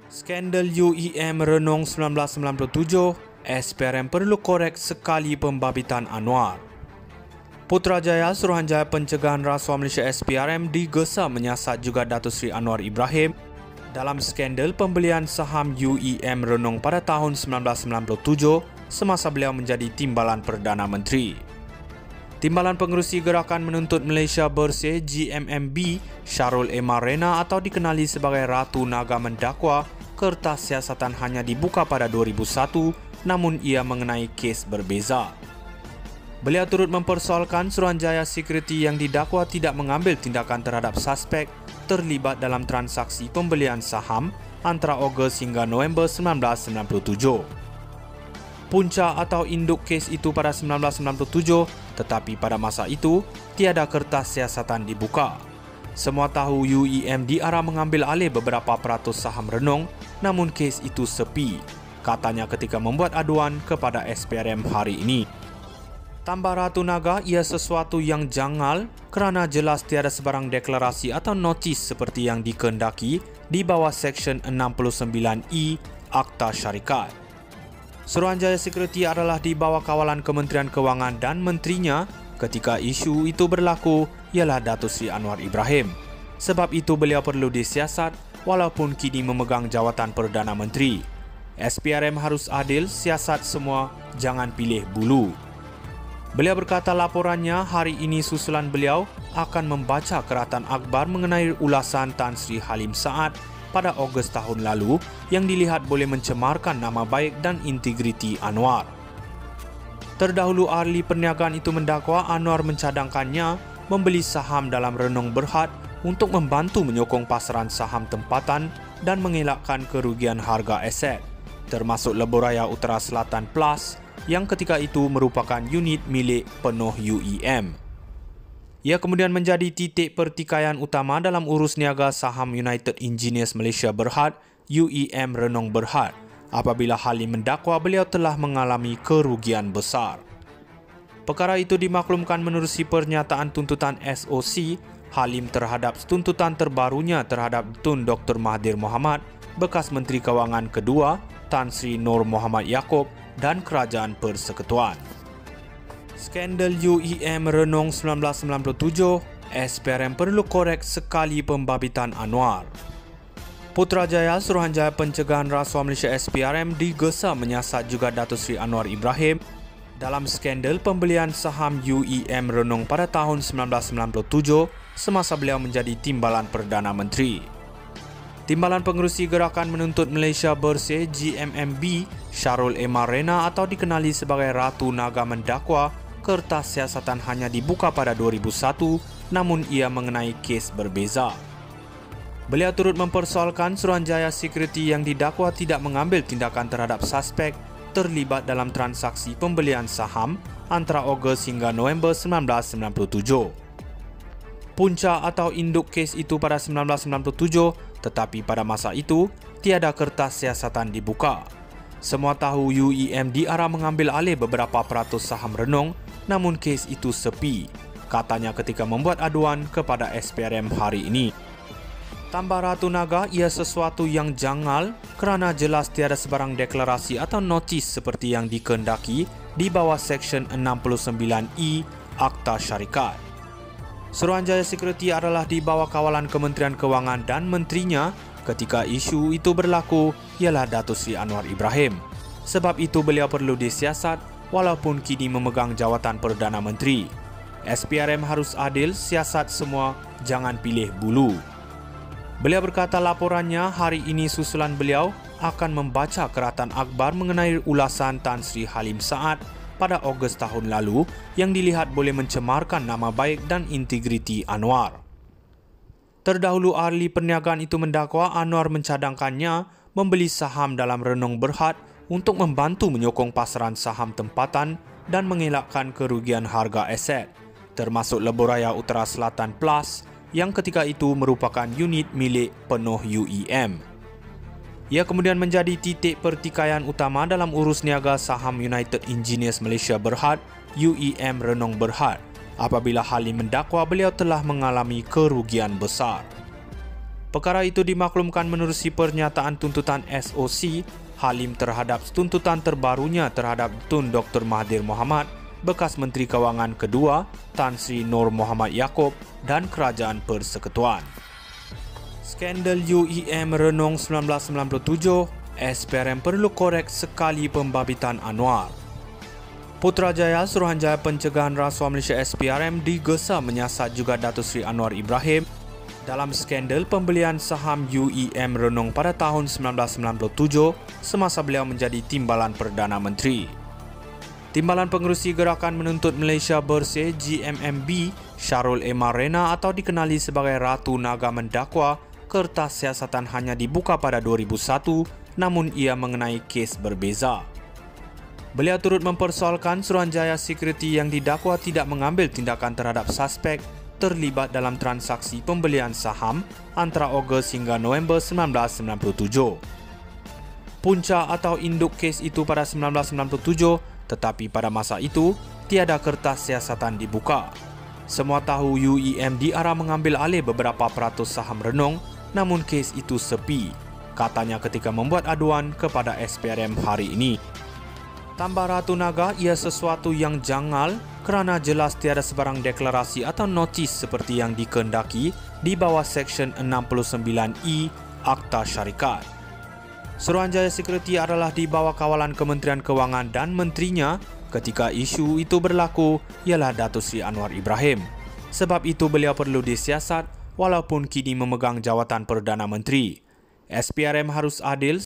Skandal UEM Renong 1997, SPRM perlu korek sekali pembabitan Anwar. Putrajaya Suruhanjaya Pencegahan Rasuah Malaysia SPRM digesa menyiasat juga Datuk Seri Anwar Ibrahim dalam skandal pembelian saham UEM Renong pada tahun 1997 semasa beliau menjadi Timbalan Perdana Menteri. Timbalan Pengerusi Gerakan Menuntut Malaysia Bersih GMMB, Syarul Emar Rena atau dikenali sebagai Ratu Naga mendakwa kertas siasatan hanya dibuka pada 2001 namun ia mengenai kes berbeza. Beliau turut mempersoalkan Suruhanjaya Security yang didakwa tidak mengambil tindakan terhadap suspek terlibat dalam transaksi pembelian saham antara Ogos hingga November 1997. Punca atau induk kes itu pada 1997, tetapi pada masa itu tiada kertas siasatan dibuka. Semua tahu UEM diarah mengambil alih beberapa peratus saham Renong, namun kes itu sepi, katanya ketika membuat aduan kepada SPRM hari ini. Tambah Ratu Naga, ia sesuatu yang janggal kerana jelas tiada sebarang deklarasi atau notis seperti yang dikehendaki di bawah Seksyen 69E Akta Syarikat. Suruhanjaya Security adalah di bawah kawalan Kementerian Kewangan dan menterinya ketika isu itu berlaku ialah Datuk Seri Anwar Ibrahim. Sebab itu beliau perlu disiasat walaupun kini memegang jawatan Perdana Menteri. SPRM harus adil, siasat semua, jangan pilih bulu. Beliau berkata laporannya hari ini susulan beliau akan membaca keratan akhbar mengenai ulasan Tan Sri Halim Saad pada Ogos tahun lalu yang dilihat boleh mencemarkan nama baik dan integriti Anwar. Terdahulu ahli perniagaan itu mendakwa Anwar mencadangkannya membeli saham dalam Renong Berhad untuk membantu menyokong pasaran saham tempatan dan mengelakkan kerugian harga aset, termasuk Lebuhraya Utara Selatan Plus yang ketika itu merupakan unit milik penuh UEM. Ia kemudian menjadi titik pertikaian utama dalam urus niaga saham United Engineers Malaysia Berhad, UEM Renong Berhad, apabila Halim mendakwa beliau telah mengalami kerugian besar. Perkara itu dimaklumkan menerusi pernyataan tuntutan SOC Halim terhadap tuntutan terbarunya terhadap Tun Dr. Mahathir Mohamad, bekas Menteri Kewangan kedua, Tan Sri Nur Muhammad Yaakob dan Kerajaan Persekutuan. Skandal UEM Renong 1997, SPRM perlu korek sekali pembabitan Anwar. Putrajaya Suruhanjaya Pencegahan Rasuah Malaysia SPRM digesa menyiasat juga Datuk Seri Anwar Ibrahim dalam skandal pembelian saham UEM Renong pada tahun 1997 semasa beliau menjadi Timbalan Perdana Menteri. Timbalan Pengerusi Gerakan Menuntut Malaysia Bersih GMMB, Syarul Emar Rena atau dikenali sebagai Ratu Naga mendakwa kertas siasatan hanya dibuka pada 2001 namun ia mengenai kes berbeza. Beliau turut mempersoalkan Suruhanjaya Security yang didakwa tidak mengambil tindakan terhadap suspek terlibat dalam transaksi pembelian saham antara Ogos hingga November 1997. Punca atau induk kes itu pada 1997, tetapi pada masa itu tiada kertas siasatan dibuka. Semua tahu UEM diarah mengambil alih beberapa peratus saham Renong, namun kes itu sepi, katanya ketika membuat aduan kepada SPRM hari ini. Tambah Ratu Naga, ia sesuatu yang janggal kerana jelas tiada sebarang deklarasi atau notis seperti yang dikehendaki di bawah Seksyen 69E Akta Syarikat. Suruhanjaya Security adalah di bawah kawalan Kementerian Kewangan dan menterinya ketika isu itu berlaku ialah Datuk Seri Anwar Ibrahim. Sebab itu beliau perlu disiasat walaupun kini memegang jawatan Perdana Menteri. SPRM harus adil, siasat semua, jangan pilih bulu. Beliau berkata laporannya hari ini susulan beliau akan membaca keratan akhbar mengenai ulasan Tan Sri Halim Saad pada Ogos tahun lalu yang dilihat boleh mencemarkan nama baik dan integriti Anwar. Terdahulu ahli perniagaan itu mendakwa Anwar mencadangkannya membeli saham dalam Renong Berhad untuk membantu menyokong pasaran saham tempatan dan mengelakkan kerugian harga aset, termasuk Lebuhraya Utara Selatan Plus yang ketika itu merupakan unit milik penuh UEM. Ia kemudian menjadi titik pertikaian utama dalam urus niaga saham United Engineers Malaysia Berhad, UEM Renong Berhad, apabila Halim mendakwa beliau telah mengalami kerugian besar. Perkara itu dimaklumkan menerusi pernyataan tuntutan SOC Halim terhadap tuntutan terbarunya terhadap Tun Dr. Mahathir Mohamad, bekas Menteri Kewangan kedua Tan Sri Nur Muhammad Yaakob dan Kerajaan Persekutuan. Skandal UEM Renong 1997, SPRM perlu korek sekali pembabitan Anwar. Putrajaya Suruhanjaya Pencegahan Rasuah Malaysia SPRM digesa menyiasat juga Datuk Seri Anwar Ibrahim dalam skandal pembelian saham UEM Renong pada tahun 1997 semasa beliau menjadi Timbalan Perdana Menteri. Timbalan Pengerusi Gerakan Menuntut Malaysia Bersih GMMB, Syarul Emar Rena atau dikenali sebagai Ratu Naga mendakwa kertas siasatan hanya dibuka pada 2001, namun ia mengenai kes berbeza. Beliau turut mempersoalkan Suruhanjaya Security yang didakwa tidak mengambil tindakan terhadap suspek terlibat dalam transaksi pembelian saham antara Ogos hingga November 1997. Punca atau induk kes itu pada 1997, tetapi pada masa itu tiada kertas siasatan dibuka. Semua tahu UEM diarah mengambil alih beberapa peratus saham Renong, namun kes itu sepi, katanya ketika membuat aduan kepada SPRM hari ini. Tambah Ratu Naga, ia sesuatu yang janggal kerana jelas tiada sebarang deklarasi atau notis seperti yang dikehendaki di bawah Seksyen 69E Akta Syarikat. Suruhanjaya Security adalah di bawah kawalan Kementerian Kewangan dan menterinya ketika isu itu berlaku ialah Datuk Seri Anwar Ibrahim. Sebab itu beliau perlu disiasat walaupun kini memegang jawatan Perdana Menteri. SPRM harus adil.